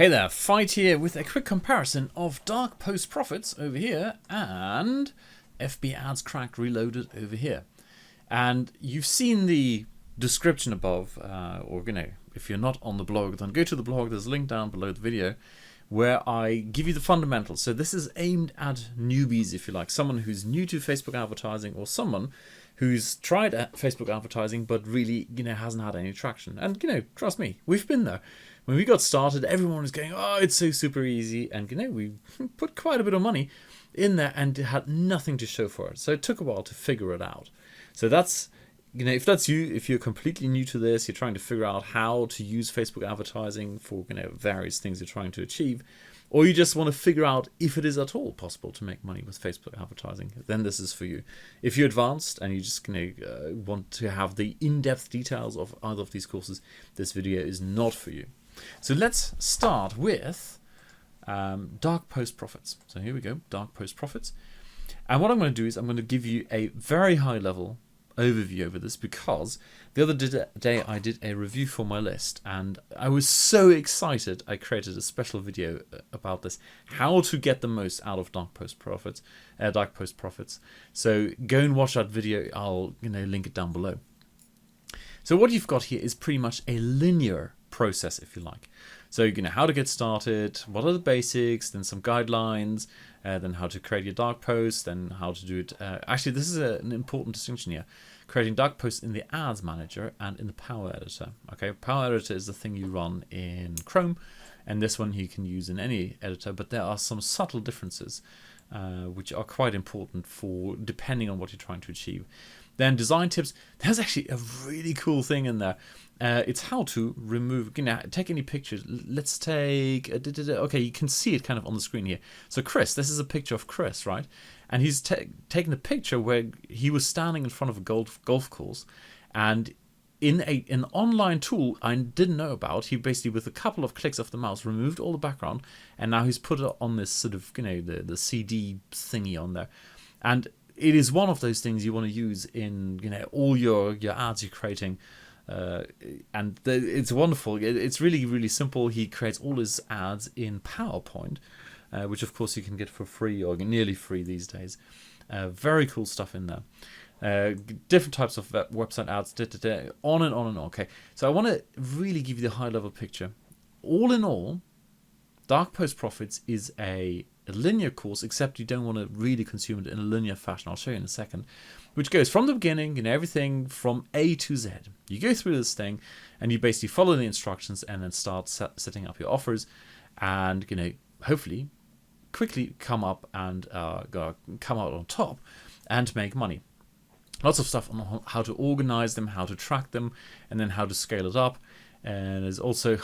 Hey there, Fight here with a quick comparison of Dark Post Profits over here and FB Ads Cracked Reloaded over here. And you've seen the description above, if you're not on the blog, then go to the blog. There's a link down below the video where I give you the fundamentals. So this is aimed at newbies, if you like, someone who's new to Facebook advertising or someone who's tried Facebook advertising but really, hasn't had any traction. And, trust me, we've been there. When we got started, everyone was going, oh, it's so super easy. And, we put quite a bit of money in there and it had nothing to show for it. So it took a while to figure it out. So that's, if that's you, if you're completely new to this, you're trying to figure out how to use Facebook advertising for, various things you're trying to achieve, or you just want to figure out if it is at all possible to make money with Facebook advertising, then this is for you. If you're advanced and you just want to have the in-depth details of either of these courses, this video is not for you. So let's start with Dark Post Profits. So here we go, Dark Post Profits. And what I'm going to do is I'm going to give you a very high level overview over this, because the other day I did a review for my list and I was so excited I created a special video about this, how to get the most out of Dark Post Profits. So go and watch that video. I'll link it down below. So what you've got here is pretty much a linear process, if you like. So how to get started, what are the basics, then some guidelines, then how to create your dark posts, then how to do it. Actually, this is an important distinction here. Creating dark posts in the Ads Manager and in the Power Editor. Okay, Power Editor is the thing you run in Chrome, and this one you can use in any editor, but there are some subtle differences which are quite important for depending on what you're trying to achieve. Then design tips. There's actually a really cool thing in there. It's how to remove, take any pictures. Let's take, okay, you can see it kind of on the screen here. So Chris, this is a picture of Chris, right? And he's taken a picture where he was standing in front of a golf course. And in an online tool I didn't know about, he basically, with a couple of clicks of the mouse, removed all the background. And now he's put it on this sort of, the CD thingy on there. And it is one of those things you want to use in, all your ads you're creating. It's wonderful. It's really, really simple. He creates all his ads in PowerPoint, which of course you can get for free or nearly free these days. Very cool stuff in there. Different types of website ads, on and on and on. Okay, so I want to really give you the high level picture. All in all, Dark Post Profits is a linear course, except you don't want to really consume it in a linear fashion. I'll show you in a second. Which goes from the beginning, everything from A to Z. You go through this thing and you basically follow the instructions and then start setting up your offers and, hopefully quickly come up and come out on top and make money. Lots of stuff on how to organize them, how to track them, and then how to scale it up. And there's also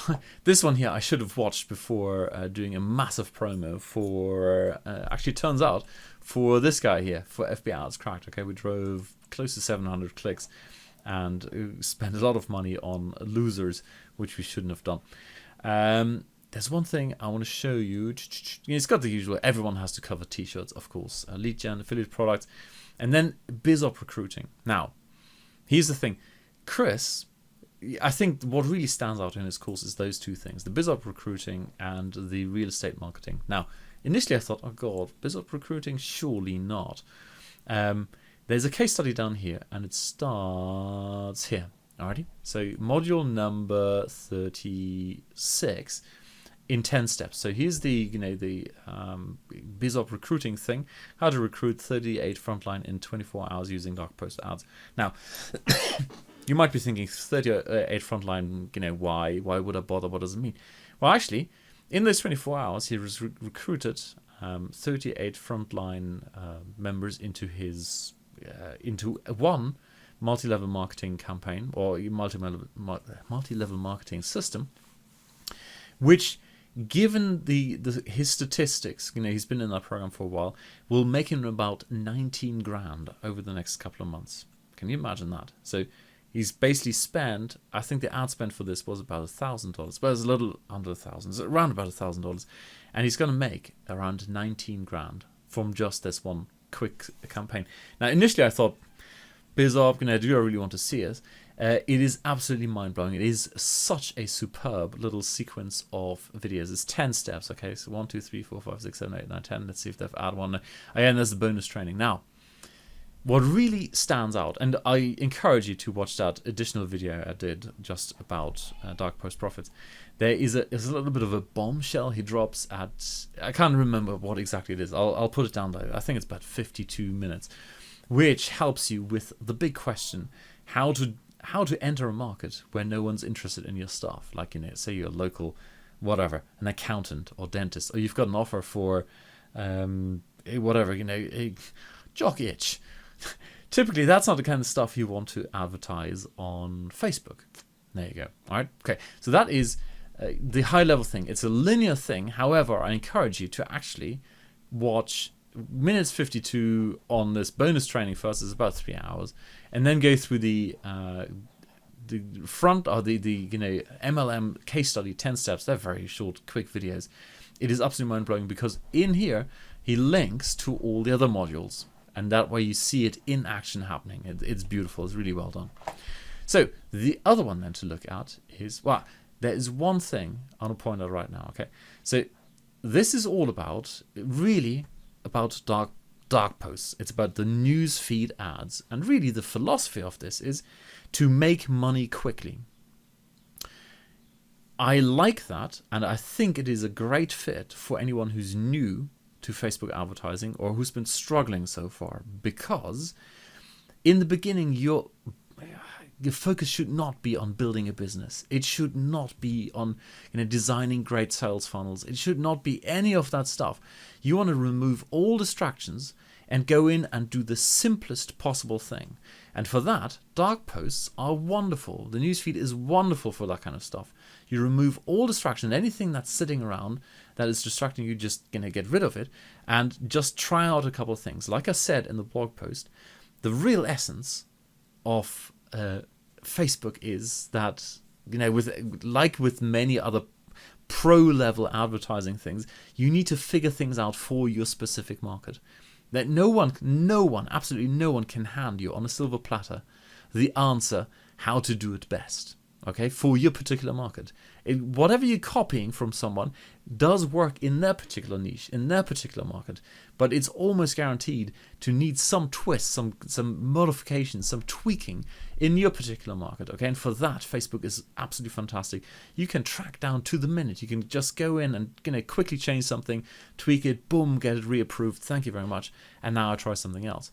this one here I should have watched before doing a massive promo for, actually turns out, for this guy here, for FB Ads Cracked. Okay, we drove close to 700 clicks and spent a lot of money on losers, which we shouldn't have done. There's one thing I want to show you. It's got the usual, everyone has to cover t-shirts, of course, lead gen, affiliate products, and then BizOp recruiting. Now, here's the thing. Chris, I think what really stands out in his course is those two things, the BizOp recruiting and the real estate marketing. Now, initially I thought, oh God, BizOp recruiting? Surely not. There's a case study down here and it starts here. Alrighty, so module number 36 in 10 steps. So here's the BizOp recruiting thing, how to recruit 38 frontline in 24 hours using Dark Post ads. Now, you might be thinking 38 frontline, why would I bother? What does it mean? Well, actually, in those 24 hours, he recruited 38 frontline members into his into one multi-level marketing campaign or multi-level marketing system, which, given his statistics, he's been in that program for a while, will make him about 19 grand over the next couple of months. Can you imagine that? So he's basically spent, I think the ad spend for this was about $1,000, but it's a little under $1,000, it's around about $1,000, and he's going to make around 19 grand from just this one quick campaign. Now, initially I thought, BizOp, do I really want to see it? It is absolutely mind-blowing. It is such a superb little sequence of videos. It's 10 steps, okay? So 1, 2, 3, 4, 5, 6, 7, 8, 9, 10. Let's see if they've added one. Again, there's the bonus training. Now, what really stands out, and I encourage you to watch that additional video I did just about Dark Post Profits. There's a little bit of a bombshell he drops at, I can't remember what exactly it is. I'll put it down there. I think it's about 52 minutes, which helps you with the big question, how to enter a market where no one's interested in your stuff. Like, you know, say you're a local, whatever, an accountant or dentist, or you've got an offer for, whatever, you know, a jock itch. Typically, that's not the kind of stuff you want to advertise on Facebook. There you go. All right. Okay. So that is the high level thing. It's a linear thing. However, I encourage you to actually watch minutes 52 on this bonus training first. It's about 3 hours, and then go through the front or the you know, MLM case study 10 steps. They're very short, quick videos. It is absolutely mind blowing because in here he links to all the other modules. And that way you see it in action happening. It's beautiful. It's really well done. So the other one then to look at is, well, there is one thing I want to point out right now. Okay, so this is all about, really about dark posts. It's about the news feed ads, and really the philosophy of this is to make money quickly. I like that, and I think it is a great fit for anyone who's new to Facebook advertising or who's been struggling so far, because in the beginning your focus should not be on building a business. It should not be on, you know, designing great sales funnels. It should not be any of that stuff. You want to remove all distractions and go in and do the simplest possible thing. And for that, dark posts are wonderful. The newsfeed is wonderful for that kind of stuff. You remove all distraction, anything that's sitting around that is distracting you, just gonna get rid of it and just try out a couple of things. Like I said in the blog post, the real essence of Facebook is that, you know, with many other pro level advertising things, you need to figure things out for your specific market. That no one, absolutely no one can hand you on a silver platter the answer how to do it best, okay, for your particular market. Whatever you're copying from someone does work in their particular niche, in their particular market, but it's almost guaranteed to need some twist, some modification, some tweaking in your particular market, okay? And for that, Facebook is absolutely fantastic. You can track down to the minute. You can just go in and, you know, quickly change something, tweak it, boom, get it reapproved. Thank you very much. And now I try something else.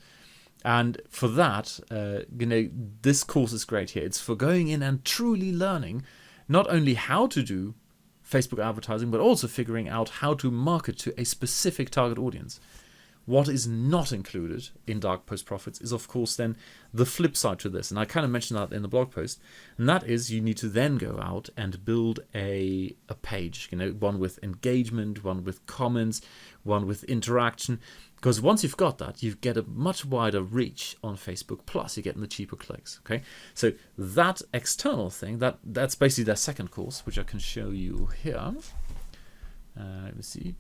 And for that, you know, this course is great here. It's for going in and truly learning not only how to do Facebook advertising, but also figuring out how to market to a specific target audience. What is not included in Dark Post Profits is, of course, then the flip side to this. And I kind of mentioned that in the blog post. And that is, you need to then go out and build a page, you know, one with engagement, one with comments, one with interaction. Because once you've got that, you get a much wider reach on Facebook, plus you're getting the cheaper clicks, okay? So that external thing, that's basically their second course, which I can show you here. Let me see, we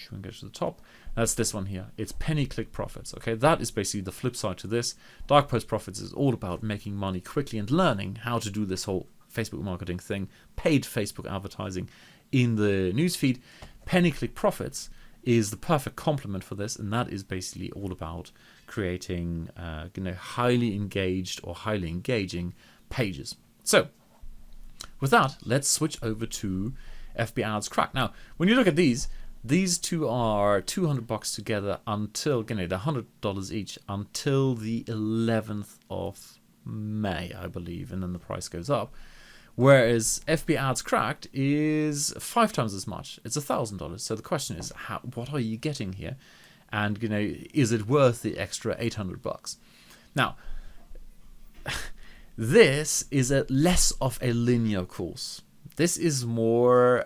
can go to the top. That's this one here. It's penny click profits, okay? That is basically the flip side to this. Dark Post Profits is all about making money quickly and learning how to do this whole Facebook marketing thing, paid Facebook advertising in the newsfeed. Penny click profits is the perfect complement for this, and that is basically all about creating you know, highly engaged or highly engaging pages. So with that, let's switch over to FB Ads Cracked. Now, when you look at these two are $200 together until, you know, they're $100 each until the 11th of May, I believe, and then the price goes up. Whereas FB Ads Cracked is 5 times as much. It's $1,000. So the question is, what are you getting here? And, you know, is it worth the extra $800? Now, this is less of a linear course. This is more,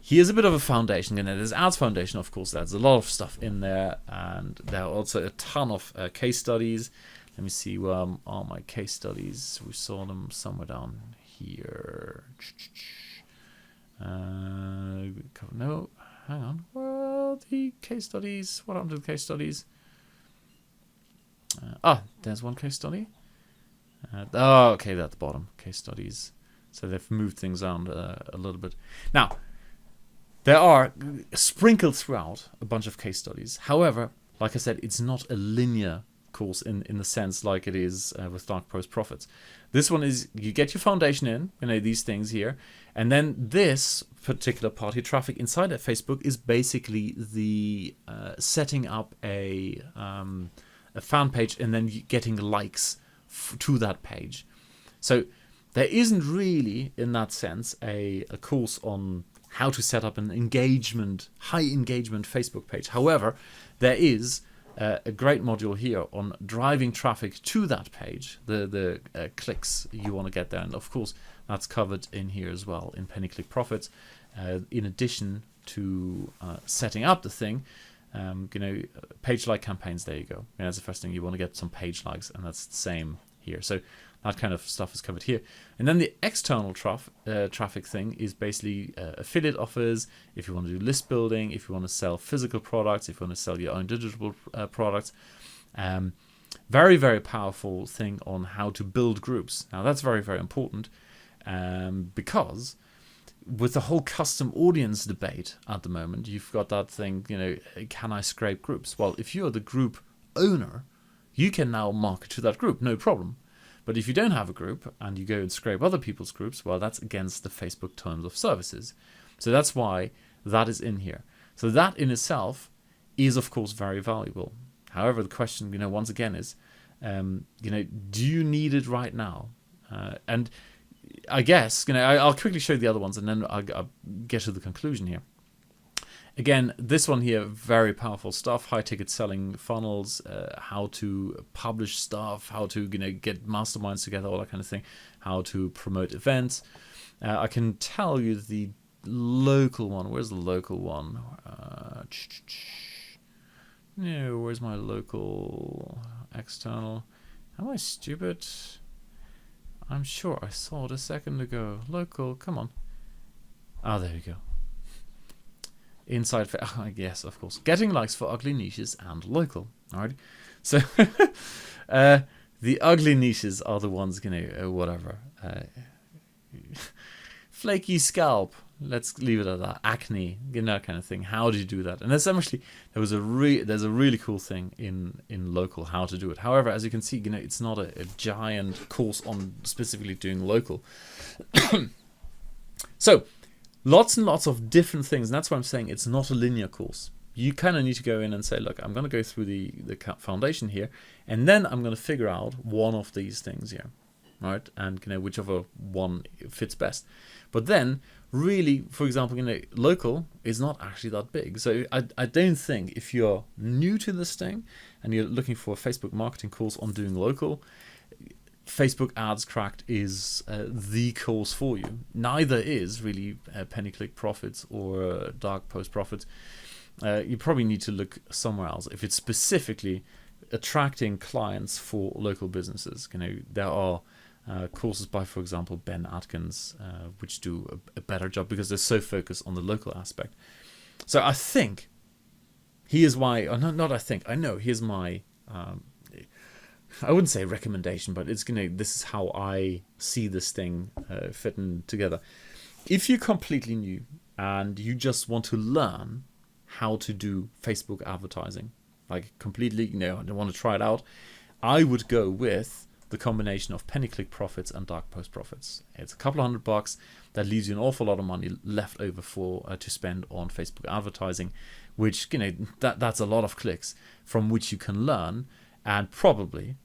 here's a bit of a foundation. And there's Ads Foundation, of course. There's a lot of stuff in there. And there are also a ton of case studies. Let me see, where are my case studies? We saw them somewhere down here. No, hang on. Well, the case studies. What happened to the case studies? There's one case study. Okay, at the bottom, case studies. So they've moved things around a little bit. Now, there are sprinkled throughout a bunch of case studies. However, like I said, it's not a linear course in the sense like it is with Dark Post Profits. This one is you get your foundation in, these things here, and then this particular party traffic inside of Facebook is basically the setting up a fan page and then getting likes to that page. So there isn't really, in that sense, a course on how to set up an high engagement Facebook page. However, there is a great module here on driving traffic to that page, the clicks you want to get there. And of course, that's covered in here as well in Penny Click Profits. In addition to setting up the thing, page like campaigns, there you go. That's the first thing. You want to get some page likes, and that's the same here. So that kind of stuff is covered here. And then the external traffic thing is basically affiliate offers, if you want to do list building, if you want to sell physical products, if you want to sell your own digital products. Very, very powerful thing on how to build groups. Now, that's very, very important because with the whole custom audience debate at the moment, you've got that thing, can I scrape groups? Well, if you're the group owner, you can now market to that group, no problem. But if you don't have a group and you go and scrape other people's groups, well, that's against the Facebook terms of services. So that's why that is in here. So that in itself is, of course, very valuable. However, the question, once again is, do you need it right now? And I guess, I'll quickly show you the other ones and then I'll get to the conclusion here. Again, this one here, very powerful stuff, high ticket selling funnels, how to publish stuff, how to get masterminds together, all that kind of thing, how to promote events. I can tell you the local one. Where's the local one? No, where's my local external? Am I stupid? I'm sure I saw it a second ago. Local, come on. Ah, there we go. Inside, yes, of course. Getting likes for ugly niches and local. All right. So the ugly niches are the ones, whatever. Flaky scalp. Let's leave it at that. Acne, that kind of thing. How do you do that? And essentially, there's a really cool thing in local how to do it. However, as you can see, it's not a giant course on specifically doing local. So. Lots and lots of different things, and that's why I'm saying it's not a linear course. You kind of need to go in and say, look, I'm going to go through the foundation here, and then I'm going to figure out one of these things here, right? And whichever one fits best. But then, really, for example, local is not actually that big. So I don't think if you're new to this thing and you're looking for a Facebook marketing course on doing local, Facebook Ads Cracked is the course for you. Neither is really Penny Click Profits or Dark Post Profits. You probably need to look somewhere else. If it's specifically attracting clients for local businesses, there are courses by, for example, Ben Atkins, which do a better job because they're so focused on the local aspect. So I think here's why, or not I think, I know here's my I wouldn't say recommendation, but it's this is how I see this thing fitting together. If you're completely new and you just want to learn how to do Facebook advertising, like completely, I don't want to try it out, I would go with the combination of Penny Click Profits and Dark Post Profits. It's a couple $100 that leaves you an awful lot of money left over for to spend on Facebook advertising, which that's a lot of clicks from which you can learn. And probably,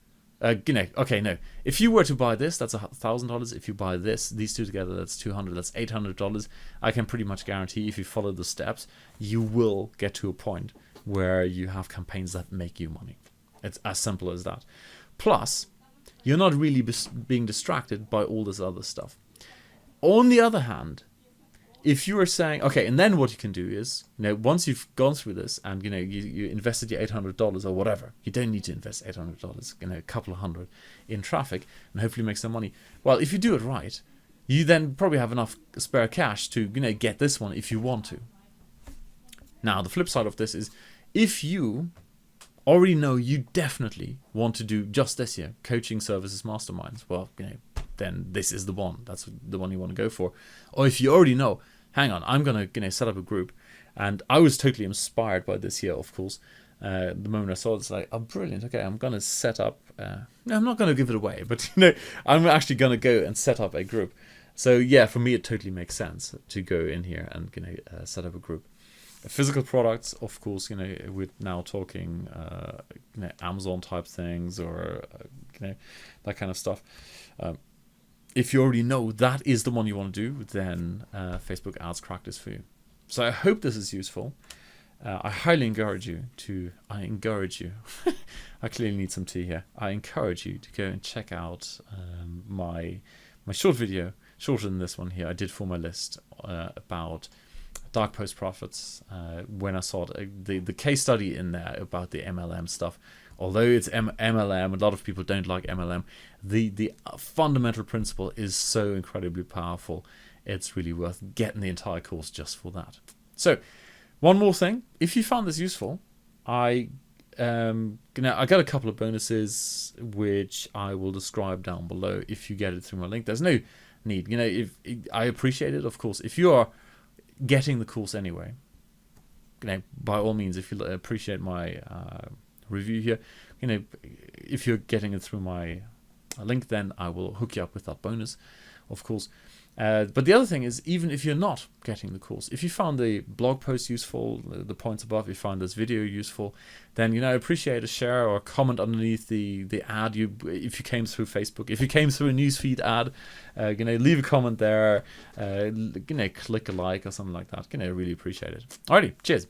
okay, no. If you were to buy this, that's $1,000. If you buy these two together, that's $200. That's $800. I can pretty much guarantee if you follow the steps, you will get to a point where you have campaigns that make you money. It's as simple as that. Plus, you're not really being distracted by all this other stuff. On the other hand, if you are saying, okay, and then what you can do is, once you've gone through this and, you invested your $800 or whatever, you don't need to invest $800, a couple of hundred in traffic and hopefully make some money. Well, if you do it right, you then probably have enough spare cash to, get this one if you want to. Now, the flip side of this is if you already know you definitely want to do just this year, coaching services masterminds, well, then this is the one. That's the one you want to go for. Or if you already know, hang on, I'm going to set up a group. And I was totally inspired by this year, of course. The moment I saw it, it's like, oh, brilliant. Okay, I'm going to set up... no, I'm not going to give it away, but I'm actually going to go and set up a group. So yeah, for me, it totally makes sense to go in here and set up a group. Physical products, of course, we're now talking Amazon type things or that kind of stuff. If you already know that is the one you want to do, then Facebook Ads Cracked is for you. So I hope this is useful. I highly encourage you to. I clearly need some tea here. I encourage you to go and check out my short video, shorter than this one here, I did for my list about dark post profits. When I saw the case study in there about the MLM stuff. Although it's MLM, a lot of people don't like MLM. The fundamental principle is so incredibly powerful. It's really worth getting the entire course just for that. So, one more thing. If you found this useful, I got a couple of bonuses which I will describe down below if you get it through my link. There's no need. If I appreciate it, of course. If you are getting the course anyway, by all means, if you appreciate my review here, if you're getting it through my link, then I will hook you up with that bonus, of course. But the other thing is, even if you're not getting the course, if you found the blog post useful, the points above, you found this video useful, then I appreciate a share or a comment underneath the ad. If you came through Facebook, if you came through a newsfeed ad, leave a comment there, click a like or something like that. I really appreciate it. Alrighty, cheers.